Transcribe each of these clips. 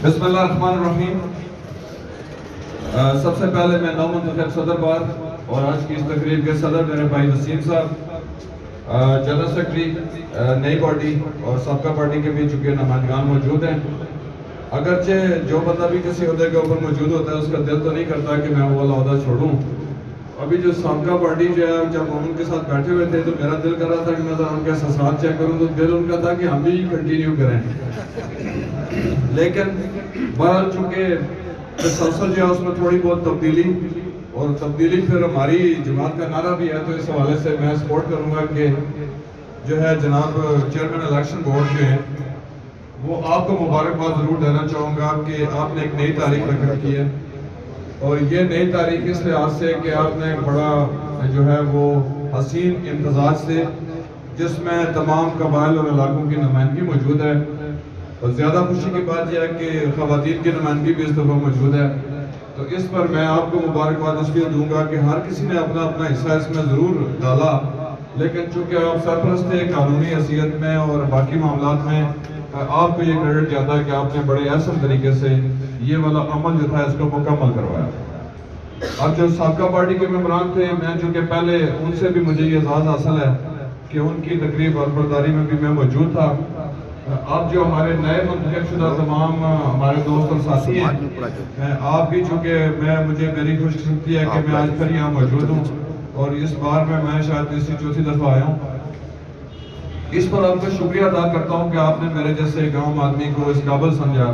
بسم اللہ الرحمن الرحیم۔ سب سے پہلے میں نو منتخب صدر بار اور آج کی اس تقریب کے صدر میرے بھائی وسیم صاحب، جنرل سیکرٹری نئی پارٹی اور سابقہ پارٹی کے بھی چونکہ نمائندگان موجود ہیں، اگرچہ جو بندہ بھی کسی عہدے کے اوپر موجود ہوتا ہے اس کا دل تو نہیں کرتا کہ میں وہ عہدہ چھوڑوں۔ ابھی جو سابقہ پارٹی جو ہے جب ہم ان کے ساتھ بیٹھے ہوئے تھے تو میرا دل کر رہا تھا کہ میں ذرا ان کے احساسات چیک کروں، تو دل ان کا تھا کہ ہم بھی کنٹینیو کریں، لیکن بہرحال چونکہ تسلسل جو ہے اس میں تھوڑی بہت تبدیلی پھر ہماری جماعت کا نعرہ بھی ہے، تو اس حوالے سے میں سپورٹ کروں گا کہ جو ہے جناب چیئرمین الیکشن بورڈ جو ہے وہ آپ کو مبارکباد ضرور دینا چاہوں گا کہ آپ نے ایک نئی تاریخ رقم کی ہے، اور یہ نئی تاریخ اس لحاظ سے کہ آپ نے ایک بڑا جو ہے وہ حسین امتزاج سے جس میں تمام قبائل اور علاقوں کی نمائندگی موجود ہے، اور زیادہ خوشی کی بات یہ ہے کہ خواتین کی نمائندگی بھی اس دفعہ موجود ہے، تو اس پر میں آپ کو مبارکباد اس لیے دوں گا کہ ہر کسی نے اپنا اپنا حصہ اس میں ضرور ڈالا، لیکن چونکہ آپ سرپرست تھے قانونی حیثیت میں اور باقی معاملات میں، آپ کو یہ کریڈٹ جاتا ہے کہ آپ نے بڑے احسن طریقے سے یہ والا عمل جو تھا اس کو مکمل کروایا۔ اب جو سابقہ پارٹی کے ممبران تھے، میں چونکہ پہلے ان سے بھی مجھے یہ اعزاز حاصل ہے کہ ان کی تقریب اور برداری میں بھی میں موجود تھا۔ آپ جو ہمارے نئے منتخب شدہ تمام ہمارے دوست اور ساتھی ہیں، آپ بھی چونکہ میری خوش قسمتی ہے کہ میں آج پھر یہاں موجود ہوں، اور اس بار میں شاید تیسری چوتھی دفعہ آیا ہوں۔ اس پر آپ کا شکریہ ادا کرتا ہوں کہ آپ نے میرے جیسے گاؤں آدمی کو اس قابل سمجھا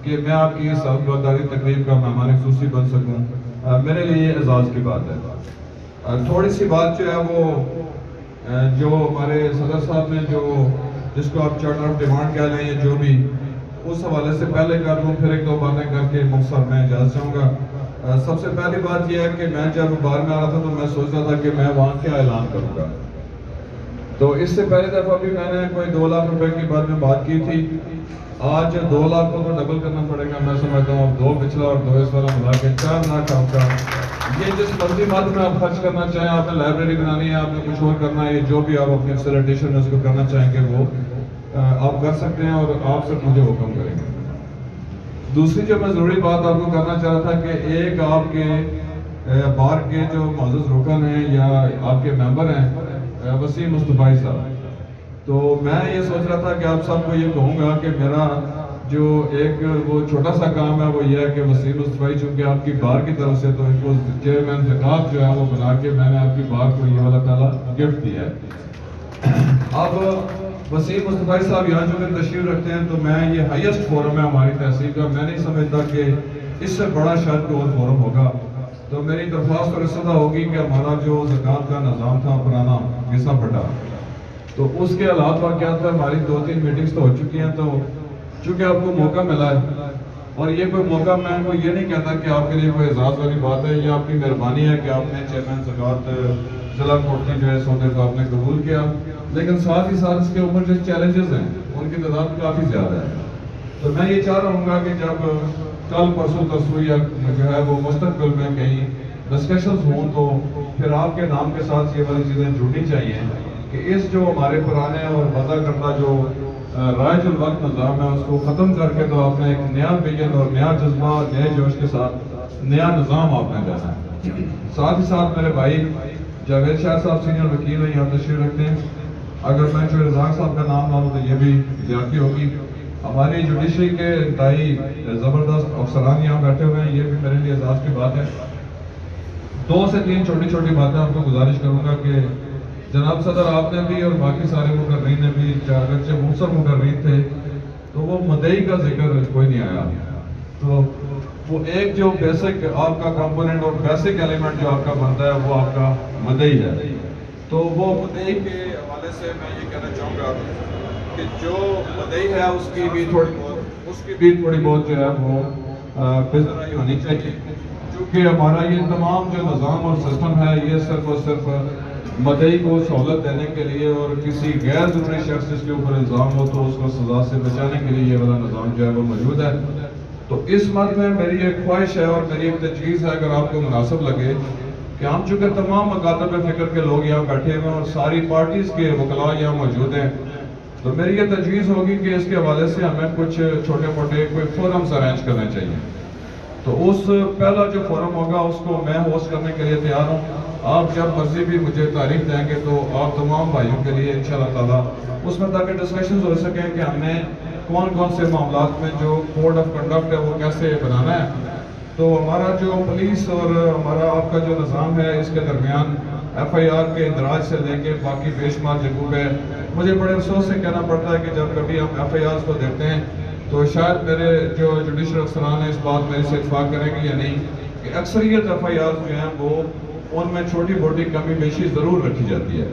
کہ میں آپ کی اس برداری تقریب کا مہمان خصوصی بن سکوں، میرے لیے یہ اعزاز کی بات ہے۔ تھوڑی سی بات جو ہے وہ جو ہمارے صدر صاحب نے جس کو آپ چارٹر آف ڈیمانڈ کہہ لیں یا جو بھی، اس حوالے سے پہلے کر لوں، پھر ایک دو باتیں کر کے مختصر میں اجازت چاہوں گا۔ سب سے پہلی بات یہ ہے کہ میں جب باہر میں آ رہا تھا تو میں سوچ رہا تھا کہ میں وہاں کیا اعلان کروں گا، تو اس سے پہلے دفعہ بھی میں نے کوئی 2 لاکھ روپے کی بات میں بات کی تھی، آج 2 لاکھ کو تو ڈبل کرنا پڑے گا، میں سمجھتا ہوں اب 2 پچھلا اور 2 اس والا ملا کے 4 لاکھ آپ کا، یہ جس مرضی مد میں آپ خرچ کرنا چاہیں، آپ نے لائبریری بنانی ہے، آپ نے کچھ اور کرنا ہے، جو بھی آپ اپنے فیسیلیٹیشن میں اس کو کرنا چاہیں گے وہ آپ کر سکتے ہیں، اور آپ صرف مجھے حکم کریں گے۔ دوسری جو میں ضروری بات آپ کو کرنا چاہ رہا تھا کہ ایک آپ کے بار کے جو معزز رکن ہیں یا آپ کے ممبر ہیں وسیم مصطفی صاحب، تو میں یہ سوچ رہا تھا کہ آپ سب کو یہ کہوں گا کہ میرا جو ایک وہ چھوٹا سا کام ہے وہ یہ ہے کہ وسیم مصطفی چونکہ آپ کی بار کی طرف سے تو ان کو چیئرمین زکوٰۃ جو ہے وہ بنا کے میں نے آپ کی بار کو یہ والا پہلا گفٹ دیا ہے۔ اب وسیم مصطفی صاحب یہاں جو کہ تشریف رکھتے ہیں، تو میں یہ ہائیسٹ فورم ہے ہماری تحصیل کا، میں نہیں سمجھتا کہ اس سے بڑا شاید کوئی اور فورم ہوگا، تو میری درخواست اور استدعا ہوگی کہ ہمارا جو زکوٰۃ کا نظام تھا پرانا گھسا پھٹا، تو اس کے حالات واقعات پر ہماری 2-3 میٹنگز تو ہو چکی ہیں، تو چونکہ آپ کو موقع ملا ہے، اور یہ کوئی موقع میں کو یہ نہیں کہتا کہ آپ کے لیے کوئی اعزاز والی بات ہے، یہ آپ کی مہربانی ہے کہ آپ نے چیئرمین زکوٰۃ ضلع کوٹ کی جو ہے سودے کو آپ نے قبول کیا، لیکن ساتھ ہی ساتھ اس کے اوپر جو چیلنجز ہیں ان کی تعداد کافی زیادہ ہے، تو میں یہ چاہ رہا ہوں گا کہ جب کل پرسوں ترسوں یا جو ہے وہ مستقبل میں کہیں ڈسکشنز ہوں تو پھر آپ کے نام کے ساتھ یہ والی چیزیں جڑنی چاہیے کہ اس جو ہمارے پرانے اور وضع کردہ جو رائج الوقت نظام ہے اس کو ختم کر کے تو آپ نے ایک نیا ویژن اور نیا جذبہ نئے جوش کے ساتھ نیا نظام آپ نے دینا ہے۔ ساتھ ہی ساتھ میرے بھائی جاوید شاہ صاحب سینئر وکیل ہیں، یہاں تشریف رکھتے ہیں، اگر میں جو رزاق صاحب کا نام لوں تو یہ بھی زیادتی ہوگی۔ ہماری جوڈیشری کے انتہائی زبردست افسران یہاں بیٹھے ہوئے ہیں، یہ بھی میرے لیے اعزاز کی بات ہے۔ 2 سے 3 چھوٹی چھوٹی باتیں آپ کو گزارش کروں گا کہ جناب صدر آپ نے بھی اور باقی سارے مقررین نے بھی، اگرچہ مختصر مقررین تھے تو وہ مدعی کا ذکر کوئی نہیں آیا، تو وہ ایک جو بیسک آپ کا کمپوننٹ اور بیسک ایلیمنٹ جو آپ کا بنتا ہے وہ آپ کا مدعی ہے، تو وہ مدعی کے حوالے سے میں یہ کہنا چاہوں گا کہ جو مدعی ہے اس کی بھی تھوڑی بہت جو ہے وہ بزرائی ہونی چاہیے، کیونکہ ہمارا یہ تمام جو نظام اور سسٹم ہے یہ صرف اور صرف مدعی کو سہولت دینے کے لیے اور کسی غیر ضروری شخص جس کے اوپر الزام ہو تو اس کو سزا سے بچانے کے لیے یہ والا نظام جو ہے وہ موجود ہے۔ تو اس مرد میں میری ایک خواہش ہے اور میری ایک تجویز ہے، اگر آپ کو مناسب لگے، کہ ہم چونکہ تمام مکاتب فکر کے لوگ یہاں بیٹھے ہوئے ہیں اور ساری پارٹیز کے وکلاء یہاں موجود ہیں، تو میری یہ تجویز ہوگی کہ اس کے حوالے سے ہمیں کچھ چھوٹے موٹے کوئی فورمز ارینج کرنے چاہیے. تو اس پہلا جو فورم ہوگا اس کو میں ہوسٹ کرنے کے لیے تیار ہوں. آپ جب مرضی بھی مجھے تاریخ دیں گے تو آپ تمام بھائیوں کے لیے انشاءاللہ تعالیٰ اس میں تاکہ ڈسکشنز ہو سکیں کہ ہم نے کون کون سے معاملات میں جو کوڈ آف کنڈکٹ ہے وہ کیسے بنانا ہے. تو ہمارا جو پولیس اور ہمارا آپ کا جو نظام ہے اس کے درمیان ایف آئی آر کے اندراج سے لے کے باقی بے شمار جگہوں پہ مجھے بڑے افسوس سے کہنا پڑتا ہے کہ جب کبھی ہم ایف آئی آرز کو دیکھتے ہیں تو شاید میرے جو جوڈیشل افسران ہیں اس بات میں سے اتفاق کریں گے یا نہیں کہ اکثریت ایف آئی آرز جو ہیں وہ ان میں چھوٹی موٹی کمی بیشی ضرور رکھی جاتی ہے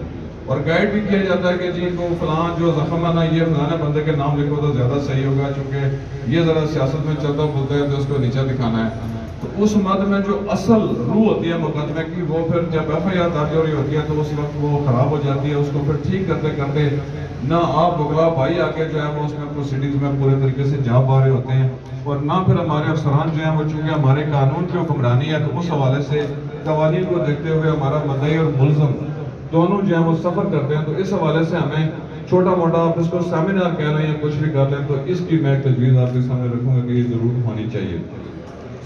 اور گائیڈ بھی کیا جاتا ہے کہ جی کو فلاں جو زخم ہے نا یہ فلاں بندے کے نام لکھو تو زیادہ صحیح ہوگا چونکہ یہ ذرا سیاست میں چلتا بولتا ہے تو اس کو نیچا دکھانا ہے. تو اس مد میں جو اصل روح ہوتی ہے مقدمے کی وہ پھر جب ایف آئی آر درج ہو رہی ہوتی ہے تو اس وقت وہ خراب ہو جاتی ہے. اس کو پھر ٹھیک کرتے کرتے نہ آپ وکلا بھائی آگے جو ہے وہ اس میں پروسیڈنگز میں پورے طریقے سے جا پا رہے ہوتے ہیں اور نہ پھر ہمارے افسران جو ہیں وہ چونکہ ہمارے قانون کی حکمرانی ہے تو اس حوالے سے قوانین کو دیکھتے ہوئے ہمارا مدعی اور ملزم دونوں جو ہیں وہ سفر کرتے ہیں. تو اس حوالے سے ہمیں چھوٹا موٹا آپ اس کو سیمینار کہہ لیں یا کچھ بھی کر لیں تو اس کی میں تجویز آپ کے سامنے رکھوں گا کہ یہ ضرور ہونی چاہیے.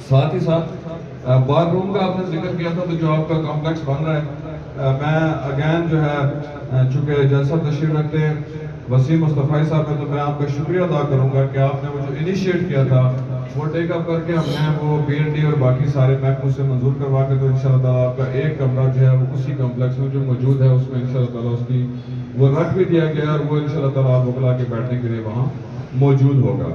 ساتھ ہی ساتھ بار روم کا آپ نے ذکر کیا تھا تو جو آپ کا کمپلیکس بن رہا ہے میں اگین جو ہے چونکہ جلسہ تشریف رکھتے ہیں وسیم مصطفی صاحب ہے تو میں آپ کا شکریہ ادا کروں گا کہ آپ نے وہ جو انیشیٹ کیا تھا وہ ٹیک اپ کر کے ہم نے وہ بی این ڈی اور باقی سارے محکموں سے منظور کروا کے تو انشاءاللہ تعالیٰ آپ کا ایک کمرہ جو ہے وہ اسی کمپلیکس میں جو موجود ہے اس میں انشاءاللہ تعالیٰ اس کی وہ رکھ بھی دیا گیا اور وہ انشاءاللہ تعالیٰ آپ وکلا کے بیٹھنے کے لیے وہاں موجود ہوگا.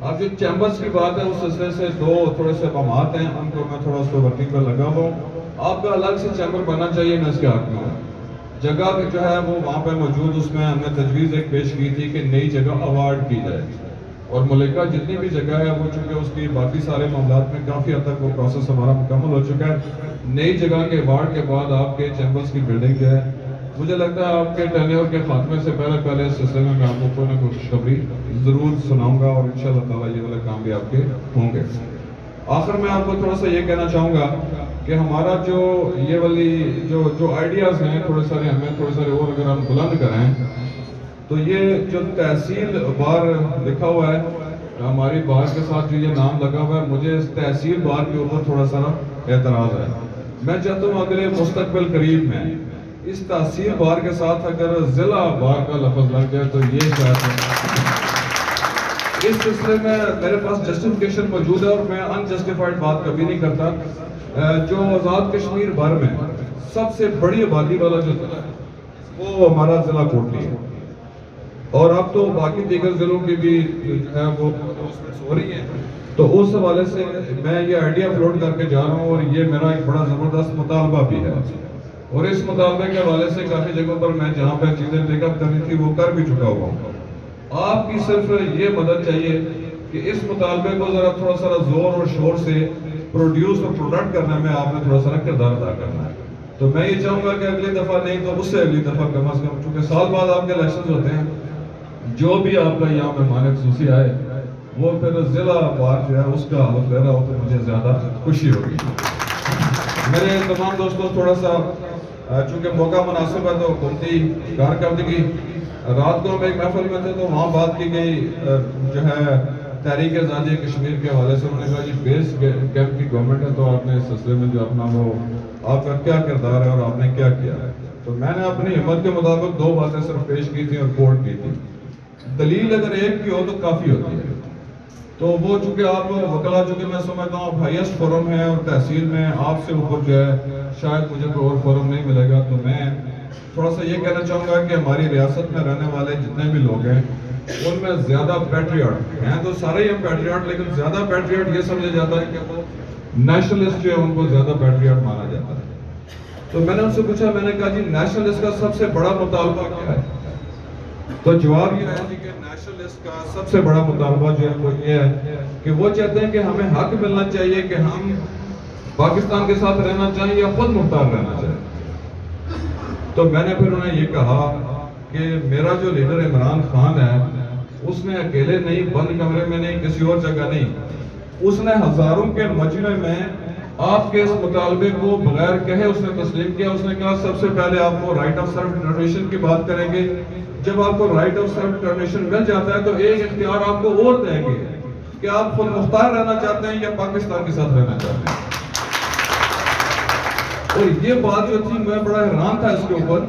اب جو چیمبرز کی بات ہے اس سلسلے سے دو تھوڑے سے مقامات ہیں ان کو میں تھوڑا اس کو ورکنگ پر لگا ہوں. آپ کا الگ سے چیمبر بننا چاہیے میں اس کے حق میں ہوں. جگہ جو ہے وہ وہاں پہ موجود اس میں ہم نے تجویز ایک پیش کی تھی کہ نئی جگہ ایوارڈ کی جائے اور ملکہ جتنی بھی جگہ ہے وہ چونکہ اس کی باقی سارے معاملات میں کافی حد تک وہ پروسیس ہمارا مکمل ہو چکا ہے. نئی جگہ کے ایوارڈ کے بعد آپ کے چیمبرز کی بلڈنگ جو ہے مجھے لگتا ہے آپ کے ٹینیور کے خاتمے سے پہلے اس سلسلے میں آپ کو کوئی نہ کوئی خوشخبری ضرور سناؤں گا اور انشاءاللہ تعالیٰ یہ والے کام بھی آپ کے ہوں گے. آخر میں آپ کو تھوڑا سا یہ کہنا چاہوں گا کہ ہمارا جو یہ والی جو آئیڈیاز ہیں تھوڑے سارے اور اگر ہم بلند کریں تو یہ جو تحصیل بار لکھا ہوا ہے ہماری بار کے ساتھ جو یہ نام لگا ہوا ہے مجھے اس تحصیل بار کے اوپر تھوڑا سا اعتراض ہے. میں چاہتا ہوں اگلے مستقبل قریب میں اس تحصیل بار کے ساتھ اگر ضلع بار کا لفظ لگ جائے تو یہ شاید اس سلسلے میں میرے پاس جسٹیفیکیشن موجود ہے اور میں انجسٹیفائڈ بات کبھی نہیں کرتا. جو آزاد کشمیر بھر میں سب سے بڑی آبادی والا جو ضلع ہے وہ ہمارا ضلع کوٹلی ہے اور اب تو باقی دیگر ضلعوں کی بھی جو ہے وہ ہو رہی ہیں. تو اس حوالے سے میں یہ آئیڈیا فلوٹ کر کے جا رہا ہوں اور یہ میرا ایک بڑا زبردست مطالبہ بھی ہے اور اس مطالبے کے حوالے سے کافی جگہوں پر میں جہاں پہ چیزیں ٹیک اپ کرنی تھی وہ کر بھی چکا ہوا ہوں. آپ کی صرف یہ مدد چاہیے کہ اس مطالبے کو ذرا تھوڑا سا زور اور شور سے پروڈیوس اور پروڈکٹ کرنے میں آپ نے تھوڑا سا کردار ادا کرنا ہے. تو میں یہ چاہوں گا کہ اگلی دفعہ نہیں تو اس سے اگلی دفعہ کم از کم چونکہ سال بعد آپ کے الیکشنز ہوتے ہیں جو بھی آپ کا یہاں مہمان خصوصی آئے وہ پھر ضلع بار جو ہے اس کا حلف لے رہا ہو تو مجھے زیادہ خوشی ہوگی. میرے تمام دوستوں تھوڑا سا چونکہ موقع مناسب ہے تو حکومتی کارکردگی رات کو ہم ایک محفل میں تھے تو وہاں بات کی گئی جو ہے تحریک آزادی کشمیر کے حوالے سے. انہوں نے کہا جی بیس کیمپ کی گورنمنٹ ہے تو آپ نے اس سلسلے میں جو اپنا وہ آپ کا کیا کردار ہے اور آپ نے کیا کیا ہے. تو میں نے اپنی ہمت کے مطابق دو باتیں صرف پیش کی تھی اور کوٹ کی تھی. دلیل اگر ایک کی ہو تو کافی ہوتی ہے. تو وہ چونکہ آپ وکلا چونکہ میں سمجھتا ہوں ہائیسٹ فورم ہے اور تحصیل میں آپ سے اوپر جو ہے شاید مجھے کوئی اور فورم نہیں ملے گا. تو میں تھوڑا سا یہ کہنا چاہوں گا کہ ہماری ریاست میں رہنے والے جتنے بھی لوگ ہیں ان میں زیادہ پیٹریاٹ ہیں تو سارے ہی ہم پیٹریاٹ لیکن زیادہ پیٹریاٹ یہ سمجھا جاتا ہے کہ وہ نیشنلسٹ جو ہے ان کو زیادہ پیٹریاٹ مانا جاتا ہے. تو میں نے ان سے پوچھا میں نے کہا جی نیشنلسٹ کا سب سے بڑا مطالبہ کیا ہے. تو جواب یہ ہے کہ نیشنلسٹ کا سب سے بڑا مطالبہ جو ہے وہ یہ ہے کہ وہ چاہتے ہیں کہ ہمیں حق ملنا چاہیے کہ ہم پاکستان کے ساتھ رہنا چاہیں یا خود مختار رہنا چاہیں. تو میں نے پھر انہیں یہ کہا کہ میرا جو لیڈر عمران خان ہے اس نے اکیلے نہیں بند کمرے میں نہیں کسی اور جگہ نہیں اس نے ہزاروں کے مجمع میں آپ کے اس مطالبے کو بغیر کہے اس نے تسلیم کیا. اس نے کہا سب سے پہلے آپ کو رائٹ آف سیلف ڈٹرمنیشن کی بات کریں گے جب آپ کو رائٹ آف سیلف ڈٹرمنیشن مل جاتا ہے تو ایک اختیار آپ کو اور دیں گے کہ آپ خود مختار رہنا چاہتے ہیں یا پاکستان کے ساتھ رہنا چاہتے ہیں. اور یہ بات جو تھی میں بڑا حیران تھا اس کے اوپر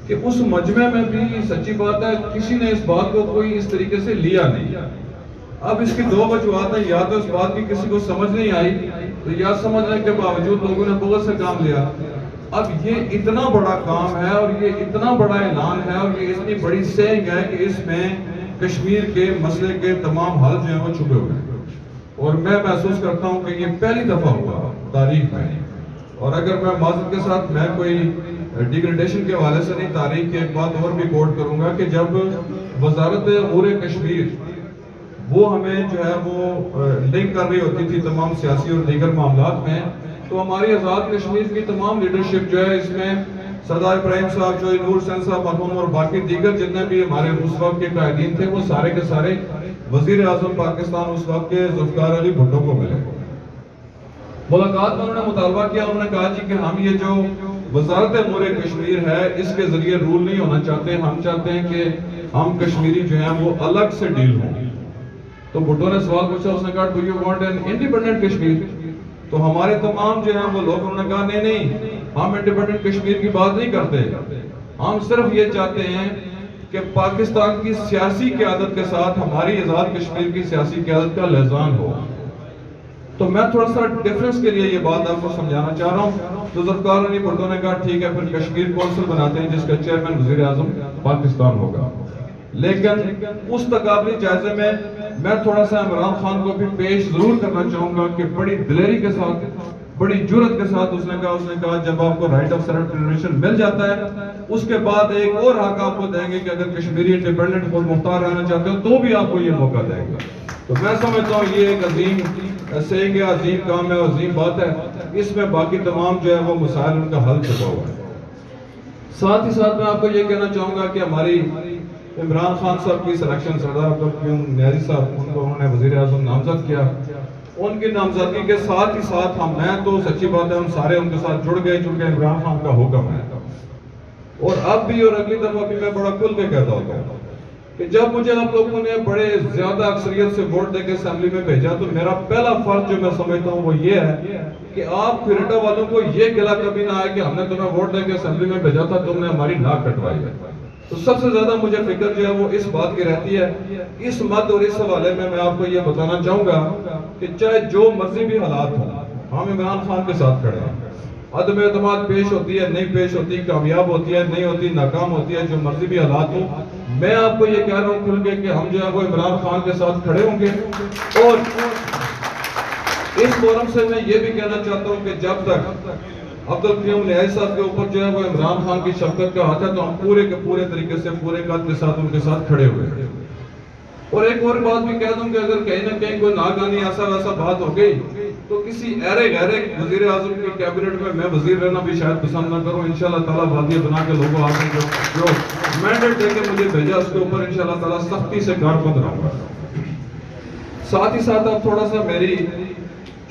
کہ اس مجمع میں بھی سچی بات ہے کسی نے اس بات کو کوئی اس طریقے سے لیا نہیں. اب اس کی دو وجوہات ہیں, یا تو اس بات کی کسی کو سمجھ نہیں آئی تو یا سمجھنے کے باوجود لوگوں نے بغض سے کام لیا. اب یہ اتنا بڑا کام ہے اور یہ اتنا بڑا اعلان ہے اور یہ اتنی بڑی سینگ ہے کہ اس میں کشمیر کے مسئلے کے تمام حل جو ہیں وہ چھپے ہوئے ہیں. اور میں محسوس کرتا ہوں کہ یہ پہلی دفعہ ہوا تاریخ میں. اور اگر میں معذرت کے ساتھ میں کوئی ڈیگریڈیشن کے حوالے سے نہیں, تاریخ کی ایک بات اور بھی کوٹ کروں گا کہ جب وزارت امور کشمیر وہ ہمیں جو ہے وہ لنک کر رہی ہوتی تھی تمام سیاسی اور دیگر معاملات میں, تو ہماری آزاد کشمیر کی تمام لیڈرشپ جو ہے اس میں سردار ابراہیم صاحب, جو نور حسین صاحب مرحوم اور باقی دیگر جتنے بھی ہمارے اس وقت کے قائدین تھے وہ سارے کے سارے وزیر اعظم پاکستان اس وقت کے ذوالفقار علی بھٹو کو ملے. ملاقات میں انہوں نے مطالبہ کیا, انہوں نے کہا جی کہ ہم یہ جو وزارت امور کشمیر ہے اس کے ذریعے رول نہیں ہونا چاہتے, ہم چاہتے ہیں کہ ہم کشمیری جو ہیں وہ الگ سے ڈیل ہوں. تو بھٹو نے سوال پوچھا, اس نے کہا do you want an independent Kashmir? تو ہمارے تمام جو ہیں وہ لوگ انہوں نے کہا نہیں نہیں, ہم انڈیپینڈنٹ کشمیر کی بات نہیں کرتے, ہم صرف یہ چاہتے ہیں کہ پاکستان کی سیاسی قیادت کے ساتھ ہماری آزاد کشمیر کی سیاسی قیادت کا لحاظان ہو. تو میں تھوڑا سا ڈیفرنس کے لیے یہ بات آپ کو سمجھانا چاہ رہا ہوں. تو ذوالفقار علی بھٹو نے کہا ٹھیک ہے پھر کشمیر کونسل بناتے ہیں جس کا چیئرمین وزیر اعظم پاکستان ہوگا. لیکن اس تقابلی جائزے میں تھوڑا سا عمران خان کو بھی پیش ضرور کرنا چاہوں گا کہ بڑی دلیری کے ساتھ, بڑی جرت کے ساتھ اس نے کہا جب آپ کو رائٹ آف سیلف ڈٹرمنیشن مل جاتا ہے اس کے بعد ایک اور حق آپ کو دیں گے کہ اگر کشمیری انڈیپینڈنٹ خود مختار رہنا چاہتے ہو تو بھی آپ کو یہ موقع دیں گے. تو میں سمجھتا ہوں یہ ایک عظیم سینگ ہے, عظیم کام ہے, عظیم بات ہے. اس میں باقی تمام جو ہے وہ مسائل ان کا حل چھپا ہوا ہے. ساتھ ہی ساتھ میں آپ کو یہ کہنا چاہوں گا کہ ہماری عمران خان صاحب کی سلیکشن سردار عبدالقیوم نیازی صاحب ان کو انہوں نے وزیر اعظم نامزد کیا. ان کی نامزدگی کے ساتھ ہی ساتھ میں تو سچی بات ہے ہم سارے ان کے ساتھ جڑ گئے چونکہ عمران خان کا حکم ہے. اور اب بھی اور اگلی دفعہ بھی میں بڑا کھل کے کہتا ہوتا ہوں کہ جب مجھے آپ لوگوں نے بڑے زیادہ اکثریت سے ووٹ دے کے اسمبلی میں بھیجا تو میرا پہلا فرض جو میں سمجھتا ہوں وہ یہ ہے کہ آپ کھریٹا والوں کو یہ گلہ کبھی نہ آئے کہ ہم نے تمہیں ووٹ دے کے اسمبلی میں بھیجا تھا, تم نے ہماری ناک کٹوائی ہے. تو سب سے زیادہ مجھے فکر جو ہے وہ اس بات کی رہتی ہے. اس مد اور اس حوالے میں آپ کو یہ بتانا چاہوں گا کہ چاہے جو مرضی بھی حالات ہوں ہم عمران خان کے ساتھ کھڑے ہیں. عدم اعتماد پیش ہوتی ہے, نہیں پیش ہوتی, کامیاب ہوتی ہے, نہیں ہوتی, ناکام ہوتی ہے, جو مرضی بھی حالات ہوں, میں آپ کو یہ کہہ رہا ہوں کھل کے کہ ہم جو ہے وہ عمران خان کے ساتھ کھڑے ہوں گے. اور اس فورم سے میں یہ بھی کہنا چاہتا ہوں کہ جب تک عبدالقیوم نیازی صاحب کے اوپر جو ہے وہ عمران خان کی شفقت کا ہاتھ ہے تو ہم پورے کے پورے طریقے سے پورے قد کے ساتھ ان کے ساتھ کھڑے ہوئے ہیں. اور ایک اور بات بھی کہہ دوں کہ اگر کہیں نہ کہیں کوئی ناگہانی ایسا ویسا بات ہو گئی تو کسی ایرے گہرے وزیر اعظم کی کیبنٹ میں وزیر رہنا بھی شاید پسند نہ کروں. انشاءاللہ تعالیٰ وادی بنا کے لوگوں آپ نے جو مینڈیٹ دے کے مجھے بھیجا اس کے اوپر انشاءاللہ تعالیٰ سختی سے کاربند رہوں گا. ساتھ ہی ساتھ اب تھوڑا سا میری,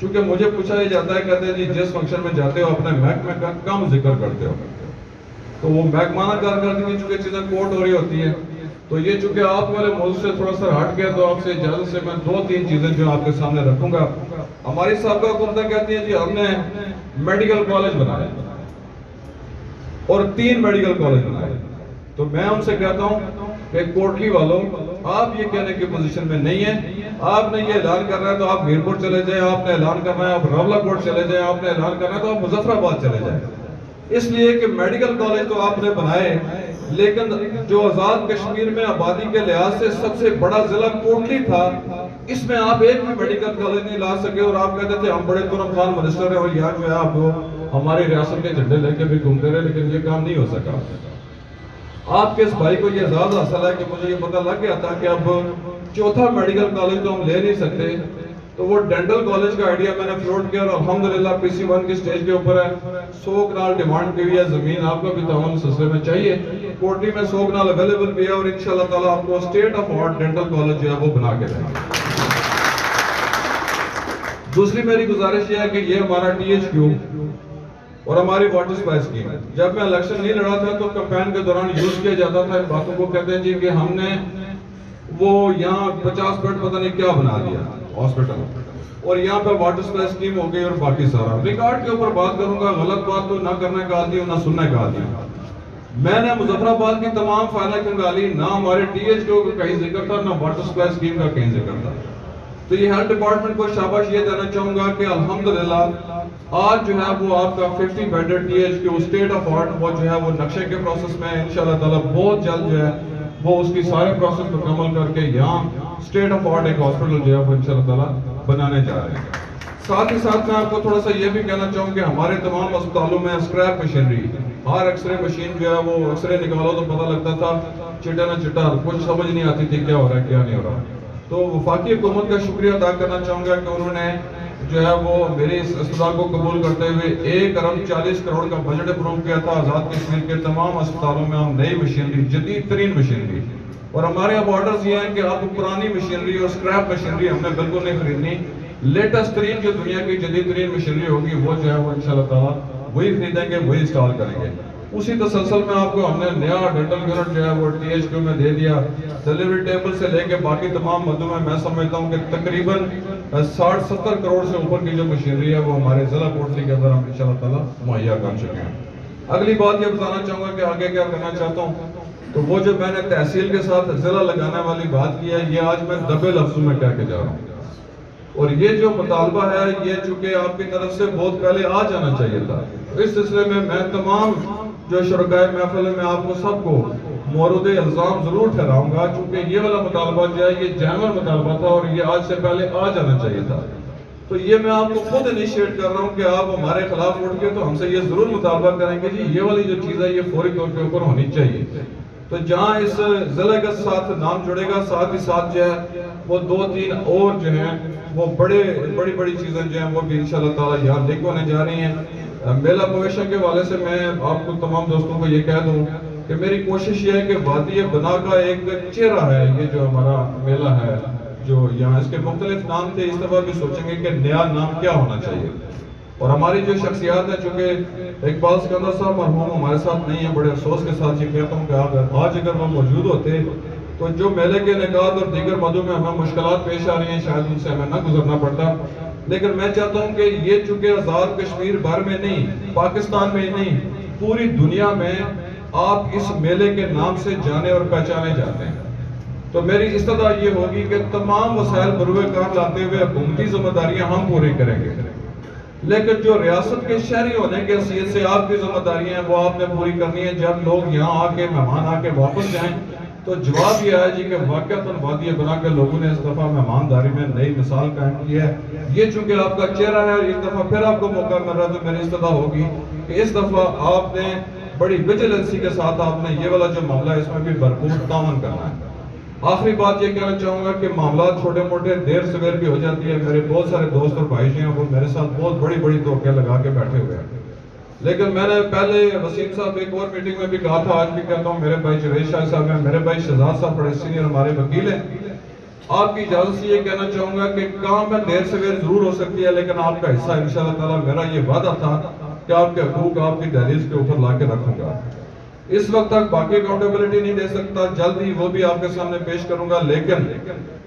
چونکہ مجھے پوچھا یہ جاتا ہے کہتے ہیں جی جس فنکشن میں جاتے ہو اپنے محکمے کا کم ذکر کرتے ہو, تو وہ محکمانہ کارکردگی چونکہ چیزیں کوٹ ہو رہی ہوتی ہیں تو یہ چونکہ آپ والے موضوع سے تھوڑا سا ہٹ گیا تو آپ سے اجازت سے میں 2-3 چیزیں جو آپ کے سامنے رکھوں گا. ہماری سابقہ حکومتیں کہتی ہیں جی ہم نے میڈیکل کالج بنائے اور 3 میڈیکل کالج بنائے. تو میں ان سے کہتا ہوں کہ کوٹلی والوں آپ یہ کہنے کی پوزیشن میں نہیں ہیں. آپ نے یہ اعلان کرنا ہے تو آپ میرپور چلے جائیں, آپ نے اعلان کرنا ہے آپ راولہ کوٹ چلے جائیں, آپ نے اعلان کرنا ہے تو آپ مظفر آباد چلے جائیں. اس لیے کہ میڈیکل کالج تو آپ نے بنائے لیکن جو آزاد کشمیر میں آبادی کے لحاظ سے سب سے بڑا ضلع کوٹلی تھا, اس میں آپ ایک بھی میڈیکل کالج نہیں لا سکے. اور آپ کہتے تھے ہم بڑے ترم خان منسٹر ہیں اور یہاں جو ہے آپ ہماری ریاست کے جھنڈے لے کے بھی گھومتے رہے, لیکن یہ کام نہیں ہو سکا. آپ کے اس بھائی کو یہ اعزاز حاصل ہے کہ مجھے یہ پتہ لگ گیا تھا کہ اب 4تھا میڈیکل کالج تو ہم لے نہیں سکتے, تو وہ ڈینٹل کالج کا آئیڈیا میں نے فلوٹ کیا اور الحمدللہ PC1 کی سٹیج کے اوپر ہے. 100 کنال ڈیمانڈ کی ہوئی ہے زمین, آپ کو بھی تعاون سلسلے میں چاہیے. کوٹلی میں 100 کنال اویلیبل بھی ہے اور انشاءاللہ تعالیٰ آپ کو state of art dental college جو ہے وہ بنا کے دیں گے. دوسری میری گزارش یہ ہے کہ یہ ہمارا THQ اور ہماری واٹر سپلائی اسکیم ہے. جب میں الیکشن نہیں لڑا تھا تو کمپین کے دوران یوز کیا جاتا تھا ان باتوں کو, کہتے ہیں جی کہ ہم نے وہ یہاں 50 بیڈ پتہ نہیں کیا بنا دیا ہاسپٹل, اور یہاں پہ واٹر سپلائی اسکیم ہو گئی اور باقی سارا. ریکارڈ کے اوپر بات کروں گا, غلط بات تو نہ کرنے کا عادی ہوں نہ سننے کا عادی ہوں. میں نے مظفر آباد کی تمام فائلیں کھنگالی, نہ ہمارے ٹی ایچ کے کا کہیں ذکر تھا نہ واٹر سپلائی اسکیم کا کہیں ذکر تھا. تو یہ ہیلتھ ڈپارٹمنٹ کو شاباش یہ دینا چاہوں گا کہ الحمدللہ آج جو ہے وہ آپ کا 50 bedded T H Q state of art وہ جو ہے وہ نقشے کے پروسیس میں انشاءاللہ تعالیٰ بہت جلد جو ہے وہ اس کی سارے پروسیس مکمل کر کے یہاں اسٹیٹ آف آرٹ ایک ہاسپٹل جو ہے وہ انشاءاللہ تعالیٰ بنانے جا رہے ہیں. ساتھ ہی ساتھ میں آپ کو تھوڑا سا یہ بھی کہنا چاہوں کہ ہمارے تمام اسپتالوں میں اسکریپ مشینری, ہر ایکس رے مشین جو ہے وہ ایکس رے نکالو تو پتہ لگتا تھا چٹا نہ چٹا, کچھ سمجھ نہیں آتی تھی کیا ہو رہا ہے کیا نہیں ہو رہا. تو وفاقی حکومت کا شکریہ ادا کرنا چاہوں گا کہ انہوں نے جو ہے وہ میری اس اسپتال کو قبول کرتے ہوئے 1 ارب 40 کروڑ کا بجٹ اپروو کیا تھا. آزاد کشمیر کے تمام اسپتالوں میں ہم نئی مشینری, جدید ترین مشینری, اور ہمارے اب آرڈرز یہ ہیں کہ آپ پرانی مشینری اور اسکریپ مشینری ہم نے بالکل نہیں خریدنی. لیٹسٹ ترین جو دنیا کی جدید ترین مشینری ہوگی وہ جو ہے وہ انشاءاللہ تعالیٰ وہی خریدیں گے, وہی انسٹال کریں گے. اسی تسلسل میں آپ کو ہم نے نیا ڈینٹل یونٹ جو ہے وہ ٹی ایچ کیو میں دے دیا. ڈیلیوری ٹیبل سے لے کے باقی تمام مدوں میں سمجھتا ہوں کہ تقریباً 60-70 کروڑ سے اوپر کی جو مشینری ہے وہ ہمارے ضلع کوٹلی کے اندر ہم انشاءاللہ تعالیٰ مہیا کر چکے ہیں. اگلی بات یہ بتانا چاہوں گا کہ آگے کیا کرنا چاہتا ہوں, تو وہ جو میں نے تحصیل کے ساتھ ضلع لگانے والی بات کی ہے یہ آج میں دبے لفظوں میں کہہ کے جا رہا ہوں. اور یہ جو مطالبہ ہے یہ چونکہ آپ کی طرف سے بہت پہلے آ جانا چاہیے تھا. اس سلسلے میں تمام جو شرکائے محفل میں آپ کو سب کو مورد الزام ضرور ٹھہراؤں گا, چونکہ یہ والا مطالبہ جو ہے یہ جینوئن مطالبہ تھا اور یہ آج سے پہلے آ جانا چاہیے تھا. تو یہ میں آپ کو خود انیشیٹ کر رہا ہوں کہ آپ ہمارے خلاف اٹھ کے تو ہم سے یہ ضرور مطالبہ کریں کہ جی یہ والی جو چیز ہے یہ فوری طور کے اوپر ہونی چاہیے. تو جہاں اس ضلع کے ساتھ نام جڑے گا ساتھ ہی ساتھ جو ہے وہ 2-3 اور جو ہیں وہ بڑی چیزیں جو ہیں وہ بھی انشاءاللہ تعالیٰ یہاں لنک ہونے جا رہی ہیں. میلہ مویشہ کے والے سے میں آپ کو تمام دوستوں کو یہ کہہ دوں کہ میری کوشش یہ ہے کہ وادی بنا کا ایک چہرہ ہے یہ جو ہمارا میلہ ہے, جو یہاں اس کے مختلف نام تھے, اس دفعہ بھی سوچیں گے کہ نیا نام کیا ہونا چاہیے. اور ہماری جو شخصیات ہیں, چونکہ اقبال سکندر صاحب مرحوم ہمارے ساتھ نہیں ہیں, بڑے افسوس کے ساتھ یہ کہتا ہوں کہ آج اگر وہ موجود ہوتے تو جو میلے کے نکات اور دیگر مدوں میں ہمیں مشکلات پیش آ رہی ہیں شاید ان سے ہمیں نہ گزرنا پڑتا. لیکن میں چاہتا ہوں کہ یہ چونکہ آزاد کشمیر بھر میں نہیں, پاکستان میں ہی نہیں, پوری دنیا میں آپ اس میلے کے نام سے جانے اور پہچانے جاتے ہیں. تو میری استدعا یہ ہوگی کہ تمام وسائل بروئے کار لاتے ہوئے حکومتی ذمہ داریاں ہم پوری کریں گے, لیکن جو ریاست کے شہری ہونے کے حیثیت سے آپ کی ذمہ داریاں ہیں وہ آپ نے پوری کرنی ہے. جب لوگ یہاں آ کے مہمان آ کے واپس جائیں تو جواب یہ آیا جی کہ واقعتاً وادی بنا کے لوگوں نے اس دفعہ مہمانداری میں نئی مثال قائم کی ہے. یہ چونکہ آپ کا چہرہ ہے اور ایک دفعہ پھر آپ کو موقع مل رہا ہے, تو میری استدعا ہوگی کہ اس دفعہ آپ نے بڑی ویجیلنسی کے ساتھ آپ نے یہ والا جو معاملہ ہے اس میں بھی بھرپور تعاون کرنا ہے. آخری بات یہ کہنا چاہوں گا کہ معاملات چھوٹے موٹے دیر سویر بھی ہو جاتی ہے. میرے بہت سارے دوست اور بھائی ہیں وہ میرے ساتھ بہت بڑی دھوکے لگا کے بیٹھے ہوئے ہیں, لیکن میں نے پہلے وسیم صاحب ایک اور میٹنگ میں بھی کہا تھا, آج بھی کہتا ہوں, میرے بھائی جوید شاہ صاحب ہیں, میرے بھائی شہزاد صاحب بڑے سینئر ہمارے وکیل ہیں. آپ کی اجازت سے یہ کہنا چاہوں گا کہ کام میں دیر سویر ضرور ہو سکتی ہے, لیکن آپ کا حصہ انشاءاللہ تعالیٰ میرا یہ وعدہ تھا کہ آپ کے حقوق آپ کی دہلیز کے اوپر لا کے رکھوں گا. اس وقت تک باقی اکاؤنٹیبلٹی نہیں دے سکتا, جلد ہی وہ بھی آپ کے سامنے پیش کروں گا. لیکن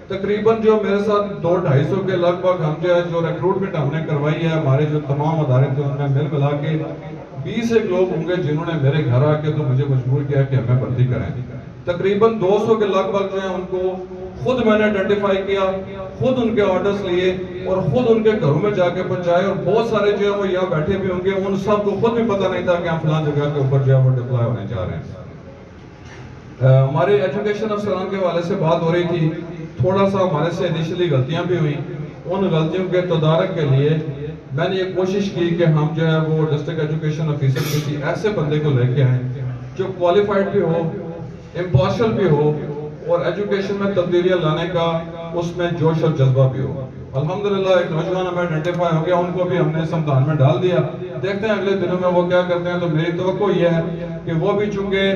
تقریباً جو میرے ساتھ 200-250 کے لگ بھگ ہم جو ریکروٹمنٹ ہم نے کروائی ہے, ہمارے جو تمام ادارے تھے ان میں مل ملا کے 20 ایک لوگ ہوں گے جنہوں نے میرے گھر آ کے تو مجھے مجبور کیا کہ ہمیں بھرتی کریں. تقریباً 200 کے لگ بھگ جو ہیں ان کو خود میں نے آئیڈینٹیفائی کیا, خود ان کے آرڈرز لیے اور خود ان کے گھروں میں جا کے پہنچائے. اور بہت سارے جو ہیں وہ یہاں بیٹھے بھی ہوں گے, ان سب کو خود بھی پتہ نہیں تھا کہ ہم فلان جگہ کے اوپر جو ہے وہ ڈپلائی ہونے جا رہے ہیں. ہمارے ایجوکیشن افسران کے حوالے سے بات ہو رہی تھی, تھوڑا سا ہمارے سے انیشلی غلطیاں بھی ہوئیں. ان غلطیوں کے تدارک کے لیے میں نے یہ کوشش کی کہ ہم جو ہے وہ ڈسٹرکٹ ایجوکیشن افیسر کسی ایسے بندے کو لے کے آئیں جو کوالیفائڈ بھی ہو, امپارشل بھی ہو اور ایجوکیشن میں تبدیلیاں لانے کا اس میں جوش اور جذبہ بھی ہو. الحمدللہ ایک نوجوان ہمیں آئیڈینٹیفائی ہو گیا, ان کو بھی ہم نے اس امتحان میں ڈال دیا. دیکھتے ہیں اگلے دنوں میں وہ کیا کرتے ہیں. تو میری توقع یہ ہے کہ وہ بھی چونکہ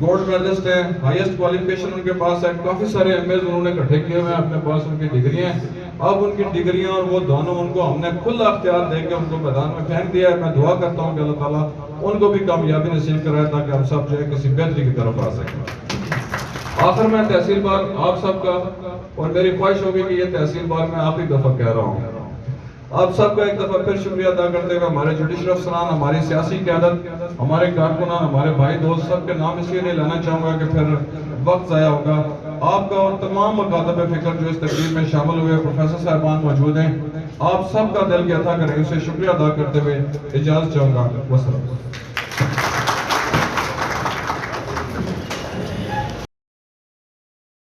گولڈ میڈلسٹ ہیں, ہائیسٹ کوالیفیکیشن ان کے پاس ہے, کافی سارے ایم ایز انہوں نے اکٹھے کیے ہوئے ہیں, اپنے پاس ان کی ڈگریاں ہیں, اب ان کی ڈگریاں اور وہ دونوں ان کو ہم نے کھلا اختیار دے کے ان کو میدان میں پھینک دیا ہے. میں دعا کرتا ہوں کہ اللہ تعالیٰ ان کو بھی کامیابی نصیب کرائے تاکہ ہم سب جو ہے کسی بہتری کی طرف آ سکیں. آخر میں تحصیل بار آپ سب کا، اور میری خواہش ہوگی کہ یہ تحصیل بار میں آخری دفعہ کہہ رہا ہوں، آپ سب کا ایک دفعہ پھر شکریہ ادا کرتے ہوئے ہمارے جوڈیشل افسران، ہماری سیاسی قیادت، ہمارے کارکنان، ہمارے بھائی دوست سب کے نام اس لیے نہیں لینا چاہوں گا کہ پھر وقت ضائع ہوگا. آپ کا اور تمام مکاتب فکر جو اس تقریب میں شامل ہوئے پروفیسر صاحبان موجود ہیں، آپ سب کا دل کیا تھا کہ سے شکریہ ادا کرتے ہوئے اجازت چاہوں گا. وسلام.